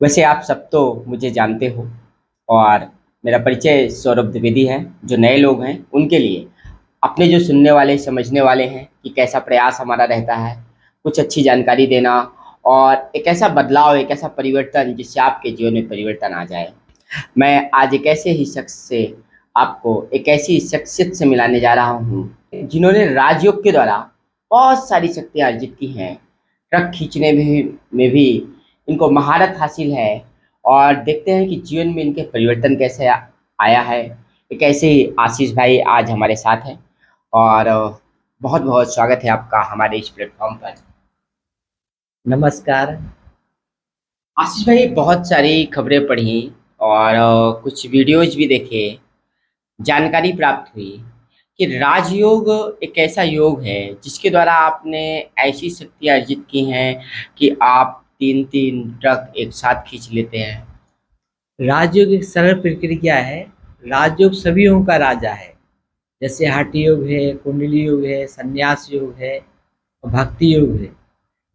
वैसे आप सब तो मुझे जानते हो और मेरा परिचय सौरभ द्विवेदी है। जो नए लोग हैं उनके लिए अपने जो सुनने वाले समझने वाले हैं कि कैसा प्रयास हमारा रहता है, कुछ अच्छी जानकारी देना और एक ऐसा बदलाव, एक ऐसा परिवर्तन जिससे आपके जीवन में परिवर्तन आ जाए। मैं आज एक ऐसे ही शख्स से आपको एक ऐसी शख्सियत से मिलाने जा रहा हूँ जिन्होंने राजयोग के द्वारा बहुत सारी शक्तियाँ अर्जित की हैं। ट्रक खींचने में भी इनको महारत हासिल है और देखते हैं कि जीवन में इनके परिवर्तन कैसे आया है। एक ऐसे ही आशीष भाई आज हमारे साथ हैं और बहुत बहुत स्वागत है आपका हमारे इस प्लेटफॉर्म पर। नमस्कार। आशीष भाई, बहुत सारी खबरें पढ़ी और कुछ वीडियोज भी देखे, जानकारी प्राप्त हुई कि राजयोग एक ऐसा योग है जिसके द्वारा आपने ऐसी शक्तियाँ अर्जित की हैं कि आप तीन तीन ट्रक एक साथ खींच लेते हैं। राजयोग एक सरल प्रक्रिया है। राजयोग सभी योगों का राजा है। जैसे हठ योग है, कुंडली योग है, संन्यास योग है और भक्ति योग है।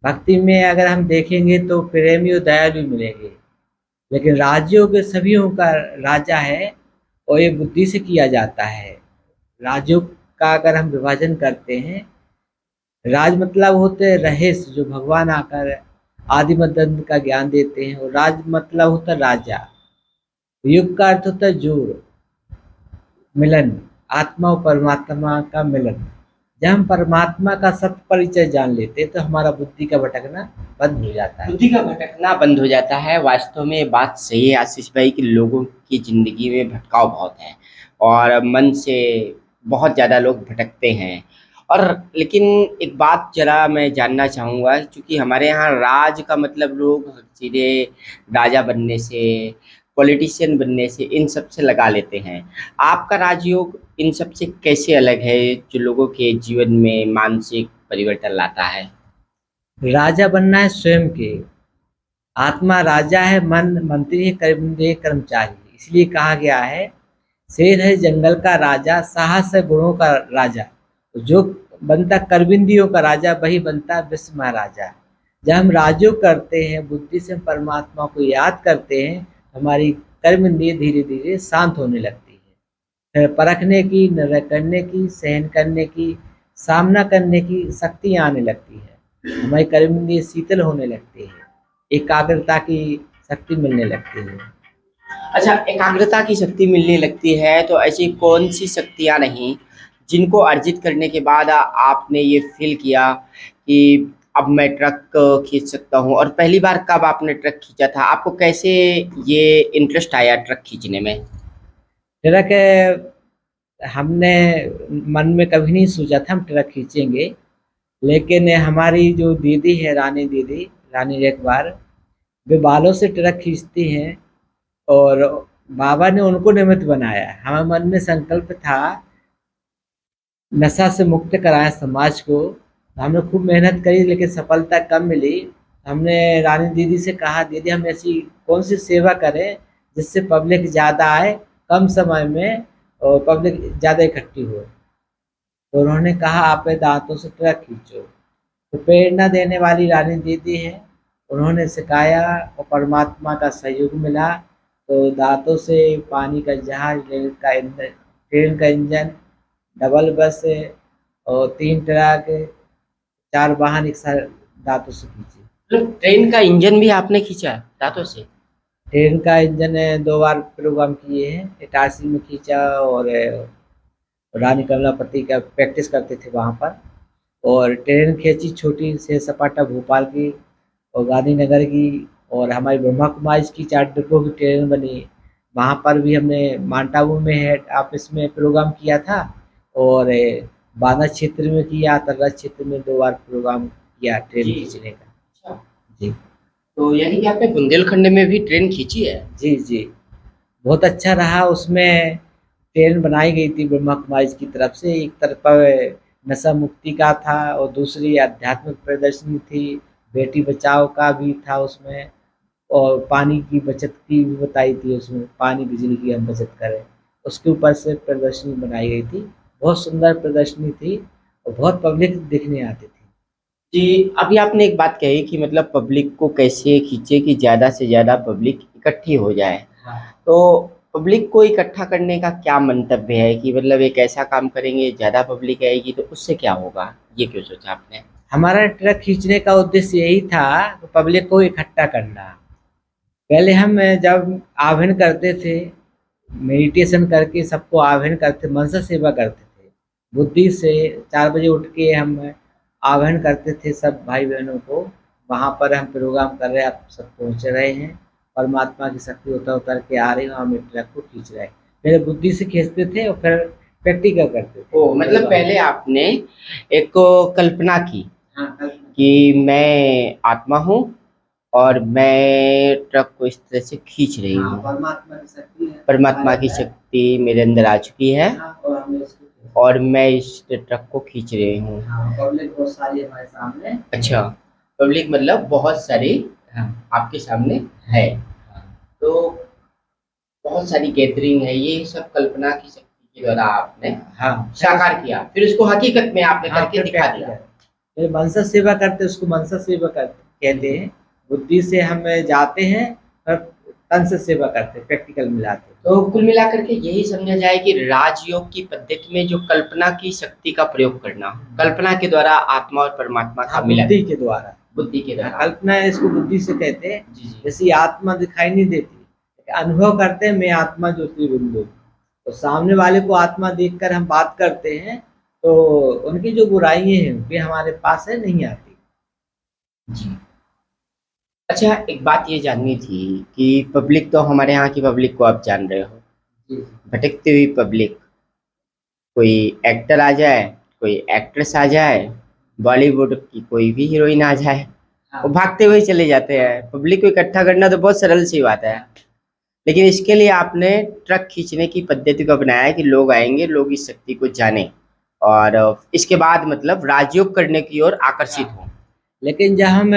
भक्ति में अगर हम देखेंगे तो प्रेमी और दयालु मिलेंगे, लेकिन राजयोग सभी योगों का राजा है और ये बुद्धि से किया जाता है। राजयोग का अगर हम विभाजन करते हैं, राज मतलब होते हैं रहस्य, जो भगवान आकर आदि मध्य अंत का ज्ञान देते हैं, और राज मतलब होता है राजा। युग का अर्थ होता है जोड़, मिलन, आत्मा और परमात्मा का मिलन। जब हम परमात्मा का सत्य परिचय जान लेते हैं तो हमारा बुद्धि का भटकना बंद हो जाता है। बुद्धि का भटकना बंद हो जाता है। वास्तव में ये बात सही है आशीष भाई कि लोगों की ज़िंदगी में भटकाव बहुत है और मन से बहुत ज़्यादा लोग भटकते हैं। और लेकिन एक बात ज़रा मैं जानना चाहूँगा, क्योंकि हमारे यहाँ राज का मतलब लोग सीधे राजा बनने से, पॉलिटिशियन बनने से, इन सब से लगा लेते हैं। आपका राजयोग इन सब से कैसे अलग है जो लोगों के जीवन में मानसिक परिवर्तन लाता है? राजा बनना है स्वयं के। आत्मा राजा है, मन मंत्री है, कर्मेंद्रिय कर्मचारी। इसलिए कहा गया है, शेर है जंगल का राजा, साहस है गुणों का राजा। जो बनता कर्मेंद्रियों का राजा वही बनता विश्व महाराजा। जब हम राजयोग करते हैं, बुद्धि से हम परमात्मा को याद करते हैं, हमारी कर्म इंद्रिय धीरे धीरे शांत होने लगती है। फिर परखने की, निर्णय करने की, सहन करने की, सामना करने की शक्ति आने लगती है। हमारी कर्म इंद्रिय शीतल होने लगती है, एकाग्रता की शक्ति मिलने लगती है। अच्छा, एकाग्रता की शक्ति मिलने लगती है तो ऐसी कौन सी शक्तियाँ नहीं जिनको अर्जित करने के बाद आपने ये फील किया कि अब मैं ट्रक खींच सकता हूँ? और पहली बार कब आपने ट्रक खींचा था? आपको कैसे ये इंटरेस्ट आया ट्रक खींचने में? ट्रक हमने मन में कभी नहीं सोचा था हम ट्रक खींचेंगे, लेकिन हमारी जो दीदी है, रानी दीदी, रानी रेखवार, वे बालों से ट्रक खींचती हैं और बाबा ने उनको निमित्त बनाया। हमारे मन में संकल्प था नशा से मुक्त कराएं समाज को। हमने खूब मेहनत करी लेकिन सफलता कम मिली। हमने रानी दीदी से कहा, दीदी हम ऐसी कौन सी सेवा करें जिससे पब्लिक ज़्यादा आए कम समय में और पब्लिक ज़्यादा इकट्ठी हो। तो उन्होंने कहा, आप दांतों से ट्रक खींचो। तो प्रेरणा देने वाली रानी दीदी है, उन्होंने सिखाया और परमात्मा का सहयोग मिला। तो दांतों से पानी का जहाज, ट्रेन का इंजन, डबल बस और 3 ट्रक, 4 वाहन एक साथ दांतों से खींचे। मतलब ट्रेन का इंजन भी आपने खींचा दांतों से? ट्रेन का इंजन 2 बार प्रोग्राम किए हैं, इटारसी में खींचा और रानी कमलापति का प्रैक्टिस करते थे वहाँ पर। और ट्रेन खींची छोटी से सपाटा भोपाल की और गांधीनगर की, और हमारी ब्रह्मा कुमारी की 4 डिब्बों की ट्रेन बनी। वहाँ पर भी हमने माउंट आबू में हेड ऑफिस में प्रोग्राम किया था और बांदा क्षेत्र में किया, तर्रा क्षेत्र में 2 बार प्रोग्राम किया ट्रेन जी। खींचने का। अच्छा, जी। तो यानी कि आपने बुंदेलखंड में भी ट्रेन खींची है? जी, जी। बहुत अच्छा रहा। उसमें ट्रेन बनाई गई थी ब्रह्मा कुमारी की तरफ से। एक तरफ नशा मुक्ति का था और दूसरी आध्यात्मिक प्रदर्शनी थी, बेटी बचाओ का भी था उसमें, और पानी की बचत की भी बताई थी उसमें, पानी बिजली की हम बचत करें। उसके ऊपर से प्रदर्शनी बनाई गई थी। बहुत सुंदर प्रदर्शनी थी और बहुत पब्लिक देखने आती थी। जी, अभी आपने एक बात कही कि मतलब पब्लिक को कैसे खींचे कि ज़्यादा से ज़्यादा पब्लिक इकट्ठी हो जाए। हाँ। तो पब्लिक को इकट्ठा करने का क्या मंतव्य है कि मतलब एक ऐसा काम करेंगे, ज़्यादा पब्लिक आएगी तो उससे क्या होगा? ये क्यों सोचा आपने? हमारा ट्रक खींचने का उद्देश्य यही था कि पब्लिक को इकट्ठा करना। पहले हम जब आह्वान करते थे, मेडिटेशन करके सबको आह्वान करते, मनसा सेवा करते थे। बुद्धि से 4 बजे उठ के हम आह्वान करते थे सब भाई बहनों को, वहाँ पर हम प्रोग्राम कर रहे हैं, आप सब पहुँच रहे हैं, परमात्मा की शक्ति उतर उतर के आ रही है, हम एक ट्रक को खींच रहे हैं। पहले बुद्धि से खींचते थे और फिर प्रैक्टिकल करते थे। ओह! मतलब पहले आपने एक कल्पना की हाँ, कल्पना। कि मैं आत्मा हूँ और मैं ट्रक को इस तरह से खींच रही हाँ, हूँ। परमात्मा की शक्ति है। परमात्मा की शक्ति मेरे अंदर आ चुकी है हाँ, और हमें इसको और मैं इस ट्रक को खींच रही हूँ। हाँ, पब्लिक बहुत सारी हमारे सामने। अच्छा, पब्लिक मतलब बहुत सारी हाँ। आपके सामने है। तो बहुत सारी गैदरिंग है, ये सब कल्पना की शक्ति के द्वारा आपने हाँ, साकार किया, फिर उसको हकीकत में आपने हाँ, करके फिर दिखा प्रैक्टिकल। दिया। फिर मनसा सेवा करते, उसको मनसा सेवा करते कहते हैं। बुद्धि से हम जाते हैं और तन से सेवा करते हैं, प्रैक्टिकल मिलाते हैं। तो कुल मिलाकर के यही समझा जाए कि राजयोग की पद्धति में जो कल्पना की शक्ति का प्रयोग करना, कल्पना के द्वारा आत्मा और परमात्मा का हाँ, मिलन, बुद्धि के द्वारा। बुद्धि के हाँ, द्वारा। कल्पना इसको बुद्धि से कहते हैं। जी, जी। जैसे आत्मा दिखाई नहीं देती, अनुभव करते हैं मैं आत्मा ज्योतिर्बिंदु। तो सामने वाले को आत्मा देखकर हम बात करते हैं, तो उनकी जो बुराइयां हैं वे हमारे पास है नहीं आती। जी। अच्छा, एक बात ये जाननी थी कि पब्लिक तो हमारे यहाँ की पब्लिक को आप जान रहे हो, जी। भटकती हुई पब्लिक, कोई एक्टर आ जाए, कोई एक्ट्रेस आ जाए, बॉलीवुड की कोई भी हीरोइन आ जाए, वो भागते हुए चले जाते हैं। पब्लिक को इकट्ठा करना तो बहुत सरल सी बात है, लेकिन इसके लिए आपने ट्रक खींचने की पद्धति को अपनाया है कि लोग आएंगे, लोग इस शक्ति को जाने और इसके बाद मतलब राजयोग करने की ओर आकर्षित हों। लेकिन जब हम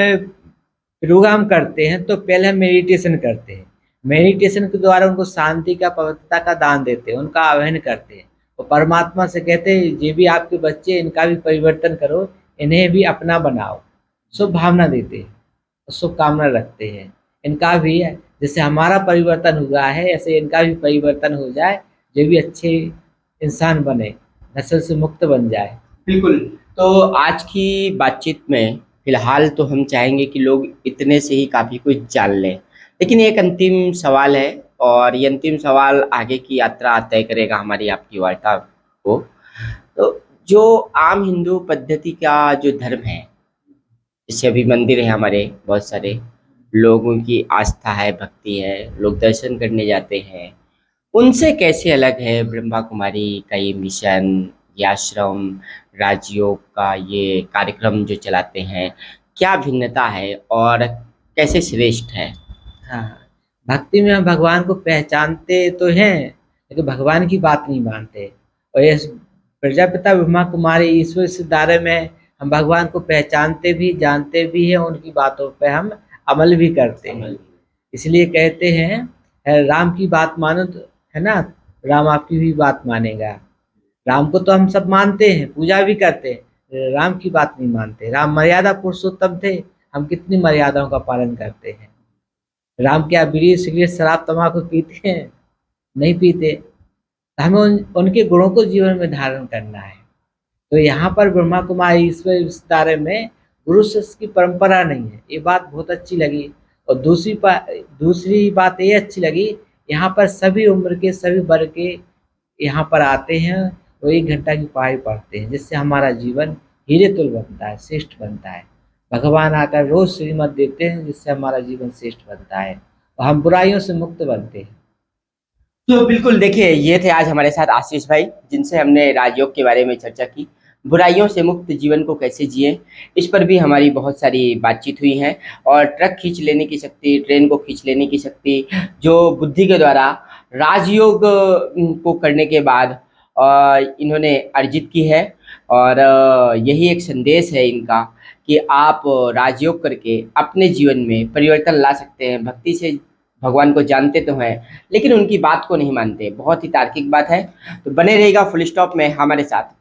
प्रोग्राम करते हैं तो पहले हम मेडिटेशन करते हैं। मेडिटेशन के द्वारा उनको शांति का, पवित्रता का दान देते हैं, उनका आह्वान करते हैं और परमात्मा से कहते हैं ये भी आपके बच्चे, इनका भी परिवर्तन करो, इन्हें भी अपना बनाओ। शुभ भावना देते हैं, शुभ कामना रखते हैं। इनका भी जैसे हमारा परिवर्तन हुआ है ऐसे इनका भी परिवर्तन हो जाए, ये भी अच्छे इंसान बने, नशे से मुक्त बन जाए। बिल्कुल। तो आज की बातचीत में फिलहाल तो हम चाहेंगे कि लोग इतने से ही काफ़ी कुछ जान लें, लेकिन एक अंतिम सवाल है और ये अंतिम सवाल आगे की यात्रा तय करेगा हमारी आपकी वार्ता को। तो जो आम हिंदू पद्धति का जो धर्म है, जैसे अभी मंदिर है हमारे बहुत सारे, लोगों की आस्था है, भक्ति है, लोग दर्शन करने जाते हैं, उनसे कैसे अलग है ब्रह्मा कुमारी का ये मिशन, ये आश्रम, राजयोग का ये कार्यक्रम जो चलाते हैं, क्या भिन्नता है और कैसे श्रेष्ठ है? हाँ, भक्ति में हम भगवान को पहचानते तो हैं, लेकिन भगवान की बात नहीं मानते। और ये प्रजापिता ब्रह्मा कुमारी ईश्वर इस दायरे में हम भगवान को पहचानते भी, जानते भी हैं, उनकी बातों पे हम अमल भी करते हैं। इसलिए कहते हैं राम की बात मानो तो, है ना, राम आपकी भी बात मानेगा। राम को तो हम सब मानते हैं, पूजा भी करते हैं, राम की बात नहीं मानते। राम मर्यादा पुरुषोत्तम थे, हम कितनी मर्यादाओं का पालन करते हैं। राम क्या बीड़ी सिगरेट शराब तम्बाकू पीते हैं? नहीं पीते। तो हमें उनके गुणों को जीवन में धारण करना है। तो यहाँ पर ब्रह्मा कुमारी ईश्वर इस दायरे में गुरु शिष्य की परंपरा नहीं है, ये बात बहुत अच्छी लगी। और दूसरी बात ये अच्छी लगी, यहाँ पर सभी उम्र के, सभी वर्ग के यहाँ पर आते हैं और 1 घंटा की पढ़ाई पढ़ते हैं, जिससे हमारा जीवन हीरे तुल्य बनता है, श्रेष्ठ बनता है। भगवान आकर रोज श्रीमत देते हैं, जिससे हमारा जीवन श्रेष्ठ बनता है और हम बुराइयों से मुक्त बनते हैं। तो बिल्कुल देखिए, ये थे आज हमारे साथ आशीष भाई, जिनसे हमने राजयोग के बारे में चर्चा की, बुराइयों से मुक्त जीवन को कैसे जिए, इस पर भी हमारी बहुत सारी बातचीत हुई है। और ट्रक खींच लेने की शक्ति, ट्रेन को खींच लेने की शक्ति जो बुद्धि के द्वारा राजयोग को करने के बाद इन्होंने अर्जित की है। और यही एक संदेश है इनका कि आप राजयोग करके अपने जीवन में परिवर्तन ला सकते हैं। भक्ति से भगवान को जानते तो हैं, लेकिन उनकी बात को नहीं मानते। बहुत ही तार्किक बात है। तो बने रहेगा फुल स्टॉप में हमारे साथ।